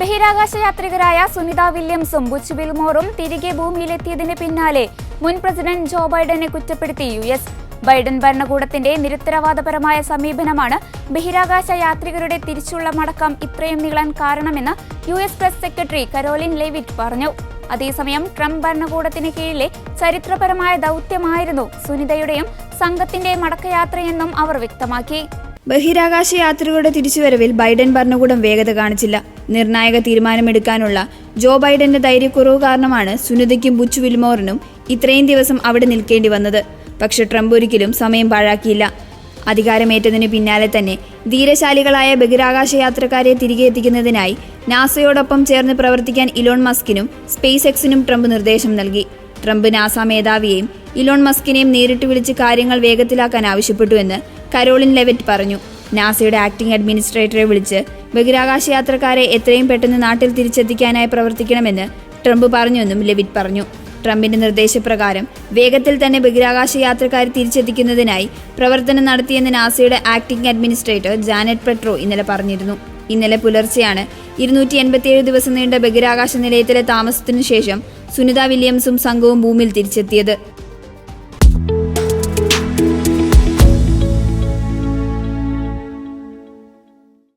ബഹിരാകാശ യാത്രികരായ സുനിത വില്യംസും ബുച്ച് വിൽമോറും തിരികെ ഭൂമിയിലെത്തിയതിന് പിന്നാലെ മുൻ പ്രസിഡന്റ് ജോ ബൈഡനെ കുറ്റപ്പെടുത്തി യുഎസ്. ബൈഡൻ ഭരണകൂടത്തിന്റെ നിരുത്തരവാദപരമായ സമീപനമാണ് ബഹിരാകാശ യാത്രികരുടെ തിരിച്ചുള്ള മടക്കം ഇത്രയും നീളാൻ കാരണമെന്ന് US press secretary Karoline Leavitt പറഞ്ഞു. അതേസമയം ട്രംപ് ഭരണകൂടത്തിന് കീഴിലെ ചരിത്രപരമായ ദൗത്യമായിരുന്നു സുനിതയുടെയും സംഘത്തിന്റെ മടക്കയാത്രയെന്നും അവർ വ്യക്തമാക്കി. ബഹിരാകാശ യാത്രികരുടെ തിരിച്ചുവരവിൽ ബൈഡൻ ഭരണകൂടം വേഗത കാണിച്ചില്ല. നിർണായക തീരുമാനമെടുക്കാനുള്ള ജോ ബൈഡന്റെ ധൈര്യക്കുറവ് കാരണമാണ് സുനിതയ്ക്കും ബുച്ച് വിൽമോറിനും ഇത്രയും ദിവസം അവിടെ നിൽക്കേണ്ടി വന്നത്. പക്ഷെ ട്രംപ് ഒരിക്കലും സമയം പാഴാക്കിയില്ല. അധികാരമേറ്റതിന് പിന്നാലെ തന്നെ ധീരശാലികളായ ബഹിരാകാശ യാത്രക്കാരെ തിരികെ എത്തിക്കുന്നതിനായി നാസയോടൊപ്പം ചേർന്ന് പ്രവർത്തിക്കാൻ ഇലോൺ മസ്കിനും സ്പേസ് എക്സിനും ട്രംപ് നിർദ്ദേശം നൽകി. ട്രംപ് നാസ മേധാവിയെയും ഇലോൺ മസ്കിനെയും നേരിട്ട് വിളിച്ച് കാര്യങ്ങൾ വേഗത്തിലാക്കാൻ ആവശ്യപ്പെട്ടുവെന്ന് കരോലിൻ ലെവിറ്റ് പറഞ്ഞു. നാസയുടെ ആക്ടിംഗ് അഡ്മിനിസ്ട്രേറ്ററെ വിളിച്ച് ബഹിരാകാശ യാത്രക്കാരെ എത്രയും പെട്ടെന്ന് നാട്ടിൽ തിരിച്ചെത്തിക്കാനായി പ്രവർത്തിക്കണമെന്ന് ട്രംപ് പറഞ്ഞുവെന്നും ലെവിറ്റ് പറഞ്ഞു. ട്രംപിന്റെ നിർദ്ദേശപ്രകാരം വേഗത്തിൽ തന്നെ ബഹിരാകാശ യാത്രക്കാരെ തിരിച്ചെത്തിക്കുന്നതിനായി പ്രവർത്തനം നടത്തിയെന്ന് നാസയുടെ ആക്ടിംഗ് അഡ്മിനിസ്ട്രേറ്റർ ജാനെറ്റ് പെട്രോ ഇന്നലെ പറഞ്ഞിരുന്നു. ഇന്നലെ പുലർച്ചെയാണ് 287 ദിവസം നീണ്ട ബഹിരാകാശ നിലയത്തിലെ താമസത്തിനു ശേഷം സുനിത വില്യംസും സംഘവും ഭൂമിയിൽ തിരിച്ചെത്തിയത്.